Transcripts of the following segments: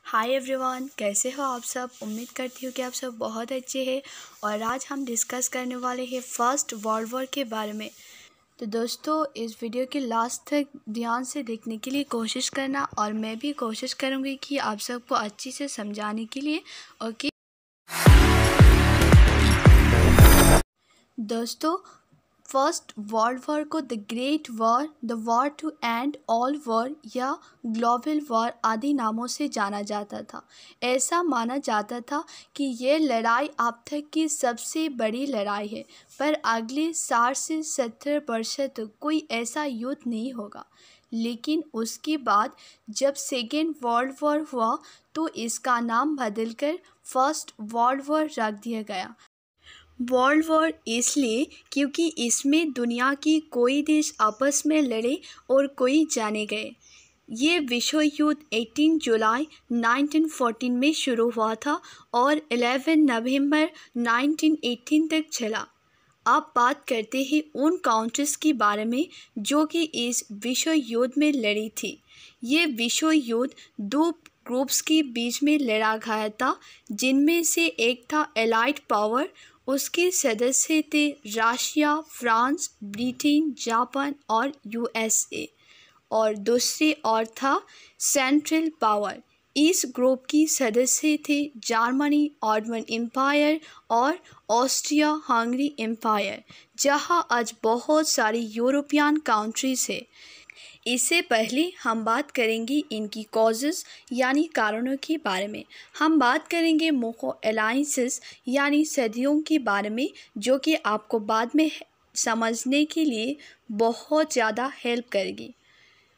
Hi everyone, कैसे हो आप सब। उम्मीद करती हूँ कि आप सब बहुत अच्छे हैं। और आज हम डिस्कस करने वाले हैं फर्स्ट वर्ल्ड वॉर के बारे में। तो दोस्तों, इस वीडियो के लास्ट तक ध्यान से देखने के लिए कोशिश करना, और मैं भी कोशिश करूँगी कि आप सबको अच्छी से समझाने के लिए। ओके दोस्तों, फर्स्ट वर्ल्ड वॉर को the great war, the war to end all war या ग्लोबल वॉर आदि नामों से जाना जाता था। ऐसा माना जाता था कि यह लड़ाई अब तक की सबसे बड़ी लड़ाई है, पर अगले 60 से 70 वर्ष तक कोई ऐसा युद्ध नहीं होगा। लेकिन उसके बाद जब सेकेंड वर्ल्ड वॉर हुआ तो इसका नाम बदलकर फर्स्ट वर्ल्ड वॉर रख दिया गया। वर्ल्ड वॉर इसलिए क्योंकि इसमें दुनिया की कोई देश आपस में लड़े और कोई जाने गए। ये विश्व युद्ध 18 जुलाई 1914 में शुरू हुआ था और 11 नवंबर 1918 तक चला। अब बात करते हैं उन काउंट्रीज के बारे में जो कि इस विश्व युद्ध में लड़ी थी। ये विश्व युद्ध दो ग्रुप्स के बीच में लड़ा गया था, जिनमें से एक था एलाइड पावर। उसके सदस्य थे रशिया, फ्रांस, ब्रिटेन, जापान और यूएसए। और दूसरी ओर था सेंट्रल पावर। इस ग्रुप की सदस्य थे जर्मनी, ऑटोमन एम्पायर और ऑस्ट्रिया हंगरी एम्पायर, जहां आज बहुत सारी यूरोपियन कंट्रीज है। इससे पहले हम बात करेंगे इनकी कॉजेस यानी कारणों के बारे में। हम बात करेंगे मुख्य अलायंसेस यानी सदियों के बारे में, जो कि आपको बाद में समझने के लिए बहुत ज़्यादा हेल्प करेगी।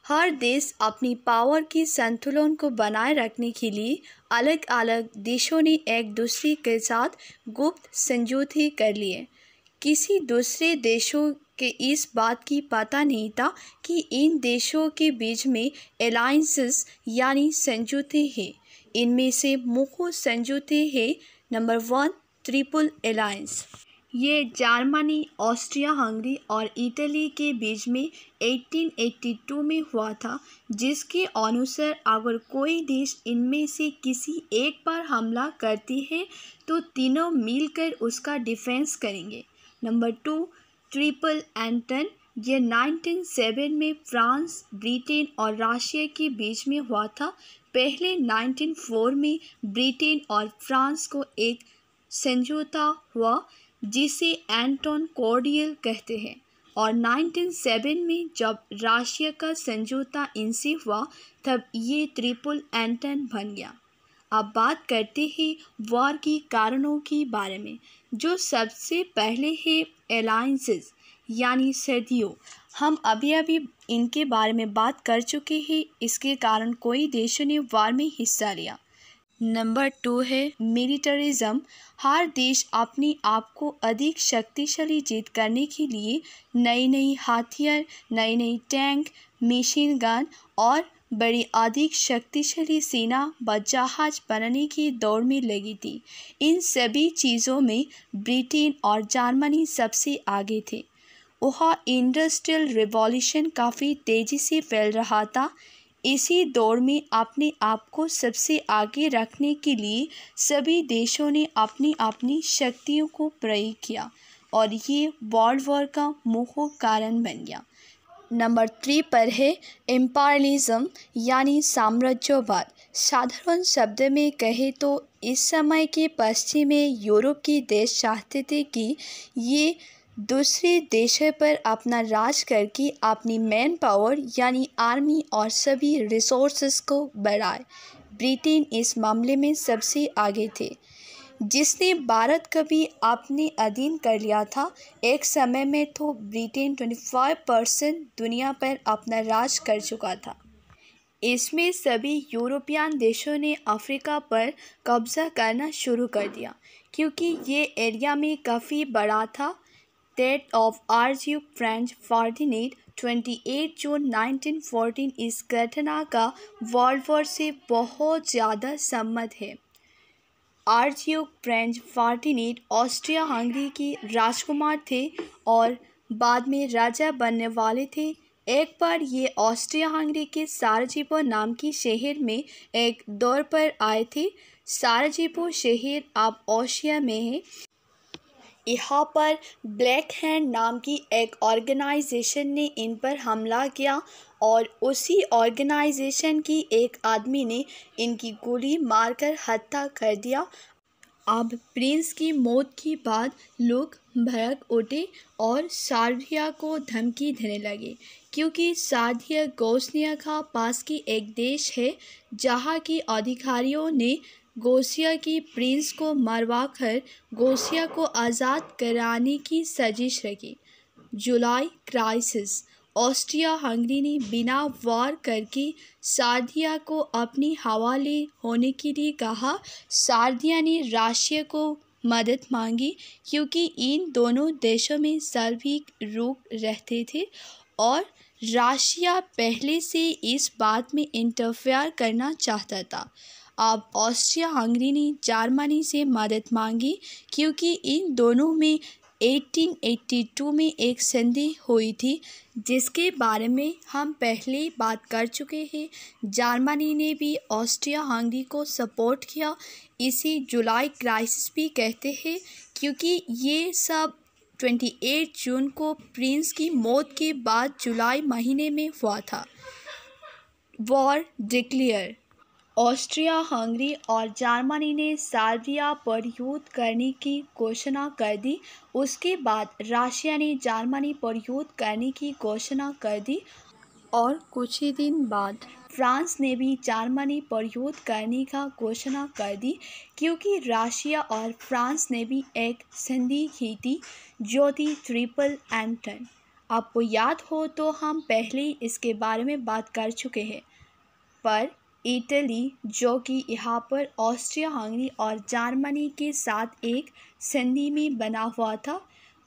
हर देश अपनी पावर की संतुलन को बनाए रखने के लिए अलग अलग देशों ने एक दूसरे के साथ गुप्त समझौते कर लिए। किसी दूसरे देशों के इस बात की पता नहीं था कि इन देशों के बीच में अलायंसेस यानी समझौते हैं। इनमें से मुख्य समझौते हैं नंबर 1 ट्रिपल अलायंस। ये जर्मनी, ऑस्ट्रिया हंगरी और इटली के बीच में 1882 में हुआ था, जिसके अनुसार अगर कोई देश इनमें से किसी एक पर हमला करती है तो तीनों मिलकर उसका डिफेंस करेंगे। नंबर 2 ट्रिपल एंटन। ये 1907 में फ्रांस, ब्रिटेन और रशिया के बीच में हुआ था। पहले 1904 में ब्रिटेन और फ्रांस को एक समझौता हुआ जिसे एंटन कॉर्डियल कहते हैं, और 1907 में जब रशिया का समझौता इनसे हुआ तब ये ट्रिपल एंटन बन गया। अब बात करते हैं वॉर की कारणों के बारे में। जो सबसे पहले है अलायंसेस यानी सदियों। हम अभी इनके बारे में बात कर चुके हैं। इसके कारण कोई देशों ने वॉर में हिस्सा लिया। नंबर 2 है मिलिटरिज्म। हर देश अपने आप को अधिक शक्तिशाली जीत करने के लिए नई हथियार, नई टैंक, मशीन गन और बड़ी अधिक शक्तिशाली सेना व जहाज बनाने की दौड़ में लगी थी। इन सभी चीज़ों में ब्रिटेन और जर्मनी सबसे आगे थे। वहाँ इंडस्ट्रियल रिवॉल्यूशन काफ़ी तेज़ी से फैल रहा था। इसी दौर में अपने आप को सबसे आगे रखने के लिए सभी देशों ने अपनी अपनी शक्तियों को प्रयोग किया और ये वर्ल्ड वॉर का मुख्य कारण बन गया। नंबर 3 पर है एम्पायरलिज्म यानी साम्राज्यवाद। साधारण शब्द में कहे तो इस समय के पश्चिमी यूरोप के देश चाहते थे कि ये दूसरे देशों पर अपना राज करके अपनी मैन पावर यानी आर्मी और सभी रिसोर्सेज को बढ़ाए। ब्रिटेन इस मामले में सबसे आगे थे, जिसने भारत को भी अपने अधीन कर लिया था। एक समय में तो ब्रिटेन 25% दुनिया पर अपना राज कर चुका था। इसमें सभी यूरोपियन देशों ने अफ्रीका पर कब्जा करना शुरू कर दिया, क्योंकि ये एरिया में काफ़ी बड़ा था। Death of archduke French Ferdinand 28 जून 1914 इस घटना का वर्ल्ड वॉर से बहुत ज़्यादा संबंध है। Archduke French Ferdinand Austria Hungary के राजकुमार थे और बाद में राजा बनने वाले थे। एक बार ये ऑस्ट्रिया हंगरी के साराजेवो नाम की शहर में एक दौर पर आए थे। साराजेवो शहर अब ऑस्ट्रिया में है। यहाँ पर ब्लैक हैंड नाम की एक ऑर्गेनाइजेशन ने इन पर हमला किया और उसी ऑर्गेनाइजेशन की एक आदमी ने इनकी गोली मारकर हत्या कर दिया। अब प्रिंस की मौत के बाद लोग भड़क उठे और सार्डिया को धमकी देने लगे, क्योंकि सार्डिया गोस्निया का पास की एक देश है जहाँ की अधिकारियों ने गोसिया की प्रिंस को मरवाकर गोसिया को आज़ाद कराने की साजिश रखी। जुलाई क्राइसिस। ऑस्ट्रिया हंगरी ने बिना वार करके सार्डिया को अपनी हवाले होने के लिए कहा। सार्डिया ने रशिया को मदद मांगी, क्योंकि इन दोनों देशों में सार्वभौमिक रूप रहते थे और रशिया पहले से इस बात में इंटरफेयर करना चाहता था। अब ऑस्ट्रिया हंगरी ने जर्मनी से मदद मांगी, क्योंकि इन दोनों में 1882 में एक संधि हुई थी, जिसके बारे में हम पहले बात कर चुके हैं। जर्मनी ने भी ऑस्ट्रिया हंगरी को सपोर्ट किया। इसे जुलाई क्राइसिस भी कहते हैं, क्योंकि ये सब 28 जून को प्रिंस की मौत के बाद जुलाई महीने में हुआ था। War declare. ऑस्ट्रिया हंगरी और जर्मनी ने सर्बिया पर युद्ध करने की घोषणा कर दी। उसके बाद रशिया ने जर्मनी पर युद्ध करने की घोषणा कर दी और कुछ ही दिन बाद फ्रांस ने भी जर्मनी पर युद्ध करने का घोषणा कर दी, क्योंकि रशिया और फ्रांस ने भी एक संधि की थी जो थी ट्रिपल एंटन। आपको याद हो तो हम पहले इसके बारे में बात कर चुके हैं। पर इटली, जो कि यहाँ पर ऑस्ट्रिया हंगरी और जर्मनी के साथ एक संधि में बना हुआ था,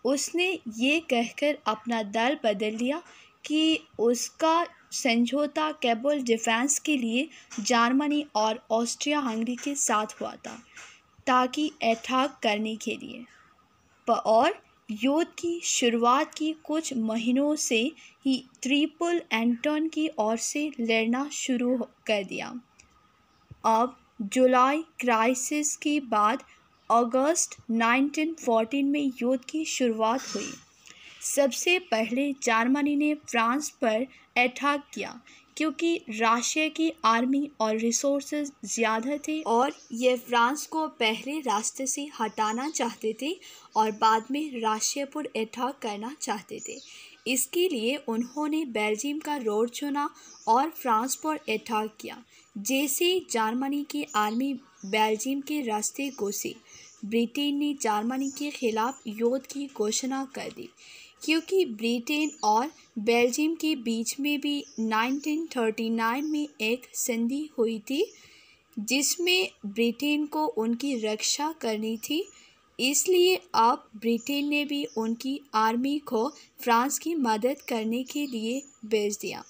उसने ये कहकर अपना दल बदल लिया कि उसका समझौता केवल डिफेंस के लिए जर्मनी और ऑस्ट्रिया हंगरी के साथ हुआ था, ताकि अटैक करने के लिए। और युद्ध की शुरुआत की कुछ महीनों से ही ट्रिपल एंटन की ओर से लड़ना शुरू कर दिया। अब जुलाई क्राइसिस के बाद अगस्त 1914 में युद्ध की शुरुआत हुई। सबसे पहले जर्मनी ने फ्रांस पर अटैक किया, क्योंकि रशिया की आर्मी और रिसोर्सेज ज़्यादा थे और ये फ्रांस को पहले रास्ते से हटाना चाहते थे और बाद में रशिया पर अटैक करना चाहते थे। इसके लिए उन्होंने बेल्जियम का रोड चुना और फ्रांस पर अटैक किया। जैसे जर्मनी की आर्मी बेल्जियम के रास्ते घुसी, ब्रिटेन ने जर्मनी के खिलाफ युद्ध की घोषणा कर दी, क्योंकि ब्रिटेन और बेल्जियम के बीच में भी 1939 में एक संधि हुई थी, जिसमें ब्रिटेन को उनकी रक्षा करनी थी। इसलिए अब ब्रिटेन ने भी उनकी आर्मी को फ्रांस की मदद करने के लिए भेज दिया।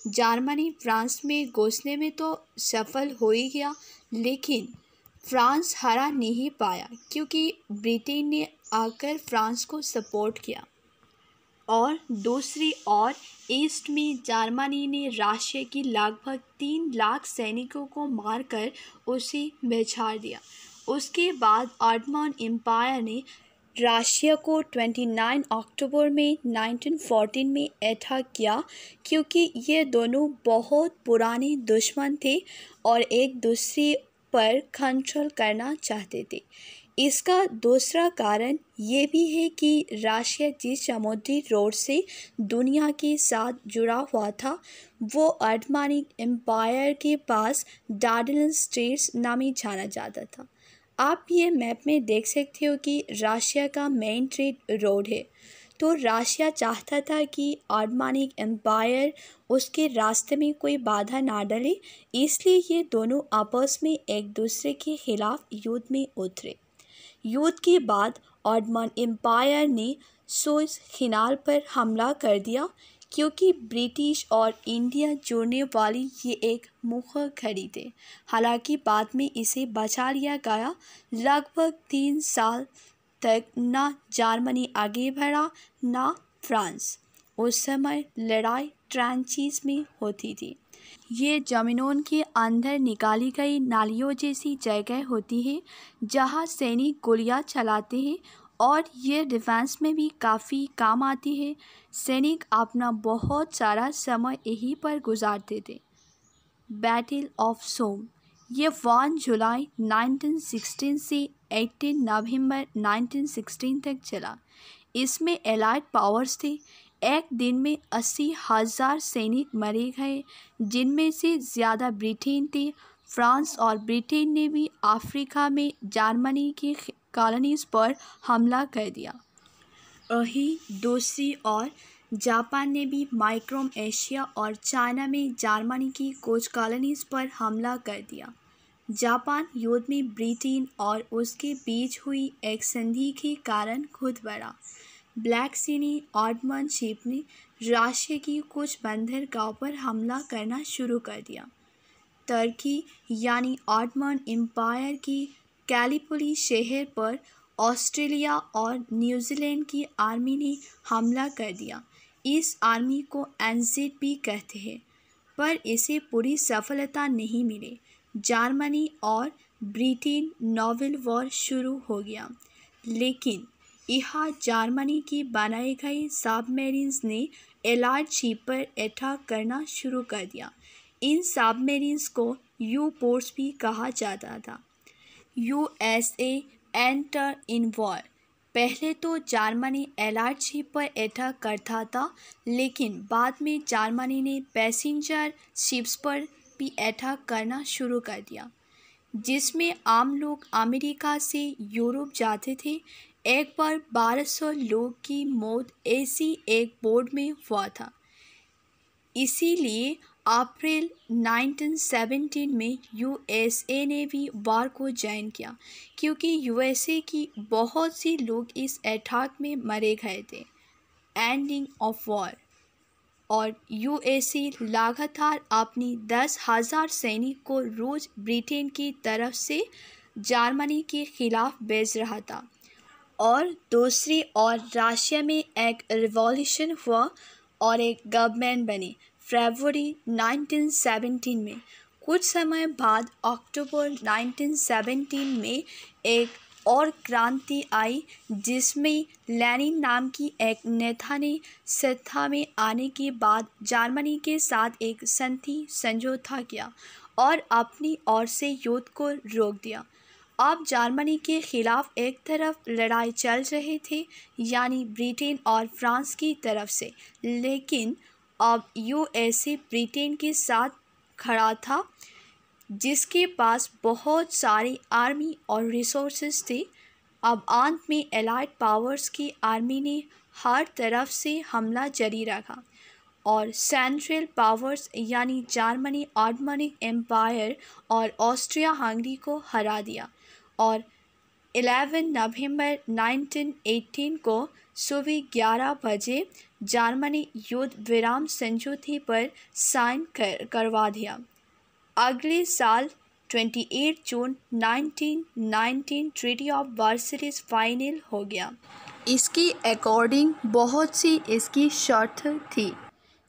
जर्मनी फ्रांस में घुसने में तो सफल हो ही गया, लेकिन फ्रांस हरा नहीं पाया, क्योंकि ब्रिटेन ने आकर फ्रांस को सपोर्ट किया। और दूसरी ओर ईस्ट में जर्मनी ने रशिया की लगभग 3 लाख सैनिकों को मारकर उसे बिछाड़ दिया। उसके बाद ऑटोमन एम्पायर ने रशिया को 29 अक्टूबर में 1914 में अटैक किया, क्योंकि ये दोनों बहुत पुराने दुश्मन थे और एक दूसरे पर कंट्रोल करना चाहते थे। इसका दूसरा कारण ये भी है कि रशिया जिस समुद्री रोड से दुनिया के साथ जुड़ा हुआ था, वो ऑटोमन एम्पायर के पास डार्डेनल स्ट्रेट्स नामी जाना जाता था। आप ये मैप में देख सकते हो कि रशिया का मेन ट्रेड रोड है। तो रशिया चाहता था कि ऑटोमन एम्पायर उसके रास्ते में कोई बाधा ना डाले, इसलिए ये दोनों आपस में एक दूसरे के खिलाफ युद्ध में उतरे। युद्ध के बाद ऑटोमन एम्पायर ने सुएज कैनाल पर हमला कर दिया, क्योंकि ब्रिटिश और इंडिया जोड़ने वाली ये एक मुख्य खड़ी थी। हालांकि बाद में इसे बचा लिया गया। लगभग 3 साल तक ना जर्मनी आगे बढ़ा ना फ्रांस। उस समय लड़ाई ट्रेंचेस में होती थी। ये ज़मीनों के अंदर निकाली गई नालियों जैसी जगह होती है जहाँ सैनिक गोलियाँ चलाते हैं और ये डिफेंस में भी काफ़ी काम आती है। सैनिक अपना बहुत सारा समय यहीं पर गुजारते थे। बैटल ऑफ सोम ये 1 जुलाई 1916 से 18 नवंबर 1916 तक चला। इसमें एलाइड पावर्स थे। एक दिन में 80,000 सैनिक मारे गए, जिनमें से ज़्यादा ब्रिटेन थे। फ्रांस और ब्रिटेन ने भी अफ्रीका में जर्मनी की कॉलोनीज़ पर हमला कर दिया। वहीं दूसरी ओर जापान ने भी माइक्रोम एशिया और चाइना में जर्मनी की कुछ कॉलोनीज़ पर हमला कर दिया। जापान युद्ध में ब्रिटेन और उसके बीच हुई एक संधि के कारण खुद बढ़ा। ब्लैक सी ने ऑटोमन शिप ने रशिया की कुछ बंदरगाहों पर हमला करना शुरू कर दिया। तुर्की यानी ऑटोमन एम्पायर की गैलीपोली शहर पर ऑस्ट्रेलिया और न्यूजीलैंड की आर्मी ने हमला कर दिया। इस आर्मी को एनजेड भी कहते हैं, पर इसे पूरी सफलता नहीं मिली। जर्मनी और ब्रिटेन नावल वॉर शुरू हो गया, लेकिन यहाँ जर्मनी की बनाई गई सबमरीन्स ने एलाइड शिप पर अटैक करना शुरू कर दिया। इन सबमरीन्स को यू-बोट्स भी कहा जाता था। USA enter in war. पहले तो जर्मनी एलाइड शिप पर अटैक करता था, लेकिन बाद में जर्मनी ने पैसेंजर शिप्स पर भी अटैक करना शुरू कर दिया, जिसमें आम लोग अमेरिका से यूरोप जाते थे। एक बार 1200 लोग की मौत ऐसी एक बोट में हुआ था। इसीलिए अप्रैल 1917 में यूएसए ने भी वार को ज्वाइन किया, क्योंकि यूएसए की बहुत सी लोग इस अटैक में मारे गए थे। Ending of war. और यूएसए लगातार अपनी 10,000 सैनिक को रोज़ ब्रिटेन की तरफ से जर्मनी के खिलाफ भेज रहा था। और दूसरी ओर रशिया में एक रिवॉल्यूशन हुआ और एक गवर्नमेंट बनी फरवरी 1917 में। कुछ समय बाद अक्टूबर 1917 में एक और क्रांति आई, जिसमें लेनिन नाम की एक नेता ने सत्ता में आने के बाद जर्मनी के साथ एक शांति समझौता किया और अपनी ओर से युद्ध को रोक दिया। अब जर्मनी के खिलाफ एक तरफ लड़ाई चल रहे थे, यानी ब्रिटेन और फ्रांस की तरफ से, लेकिन अब यूएसए ब्रिटेन के साथ खड़ा था, जिसके पास बहुत सारी आर्मी और रिसोर्सेज थे। अब अंत में एलाइड पावर्स की आर्मी ने हर तरफ से हमला जारी रखा और सेंट्रल पावर्स यानी जर्मनी, ऑटोमन एम्पायर और ऑस्ट्रिया हंगरी को हरा दिया और 11 नवंबर 1918 को सुबह 11 बजे जर्मनी युद्ध विराम समझौते पर साइन करवा दिया। अगले साल 28 जून 1919 ट्रीटी ऑफ वर्साइल्स फाइनल हो गया। इसकी अकॉर्डिंग बहुत सी इसकी शर्त थी,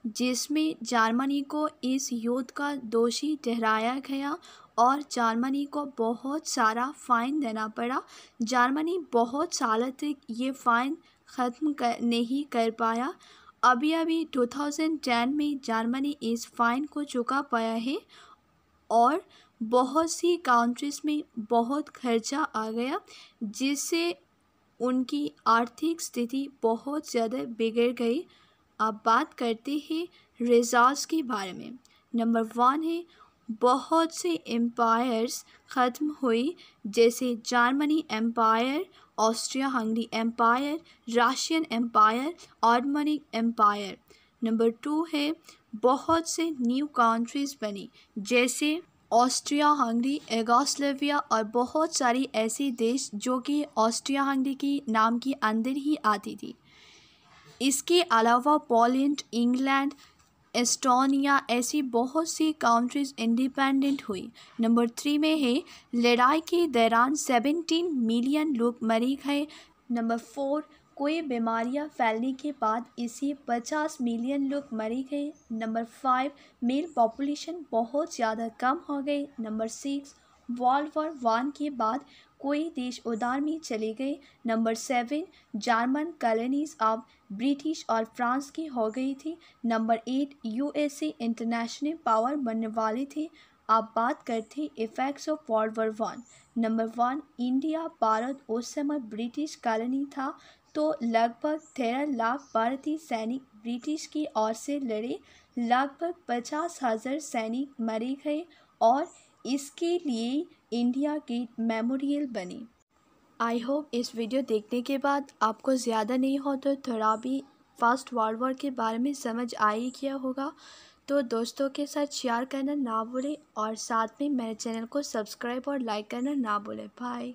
जिसमें जर्मनी को इस युद्ध का दोषी ठहराया गया और जर्मनी को बहुत सारा फ़ाइन देना पड़ा। जर्मनी बहुत सालों तक ये फ़ाइन ख़त्म नहीं कर पाया। अभी 2010 में जर्मनी इस फ़ाइन को चुका पाया है और बहुत सी कंट्रीज़ में बहुत खर्चा आ गया, जिससे उनकी आर्थिक स्थिति बहुत ज़्यादा बिगड़ गई। अब बात करते हैं रिजल्ट्स के बारे में। नंबर 1 है बहुत से एम्पायर्स ख़त्म हुई, जैसे Germany empire, Austria Hungary empire, Russian empire, Ottoman empire. Number 2 है बहुत से न्यू कंट्रीज़ बनी, जैसे ऑस्ट्रिया हंगरी, यूगोस्लाविया और बहुत सारी ऐसी देश जो कि ऑस्ट्रिया हंगरी की नाम के अंदर ही आती थी। इसके अलावा पोलैंड, इंग्लैंड, एस्टोनिया ऐसी बहुत सी कंट्रीज़ इंडिपेंडेंट हुई। नंबर 3 में है लड़ाई के दौरान 17 मिलियन लोग मारे गए। नंबर 4 कोई बीमारियां फैलने के बाद इसी 50 मिलियन लोग मरे गए। नंबर 5, मेल पॉपुलेशन बहुत ज़्यादा कम हो गई। नंबर 6, वर्ल्ड वॉर 1 के बाद कोई देश उधार में चले गए। नंबर 7, जर्मन कॉलोनीज अब ब्रिटिश और फ्रांस की हो गई थी। नंबर 8, यूएसए इंटरनेशनल पावर बनने वाले थे। अब बात करते effects of world war 1। Number 1, India Bharat उस समय ब्रिटिश कॉलोनी था, तो लगभग 13 लाख भारतीय सैनिक ब्रिटिश की ओर से लड़े। लगभग 50,000 सैनिक मारे गए और इसके लिए इंडिया गेट मेमोरियल बने। आई होप इस वीडियो देखने के बाद आपको ज़्यादा नहीं हो तो थोड़ा भी फर्स्ट वर्ल्ड वॉर के बारे में समझ आ ही गया होगा। तो दोस्तों के साथ शेयर करना ना भूलें और साथ में मेरे चैनल को सब्सक्राइब और लाइक करना ना भूलें। बाय।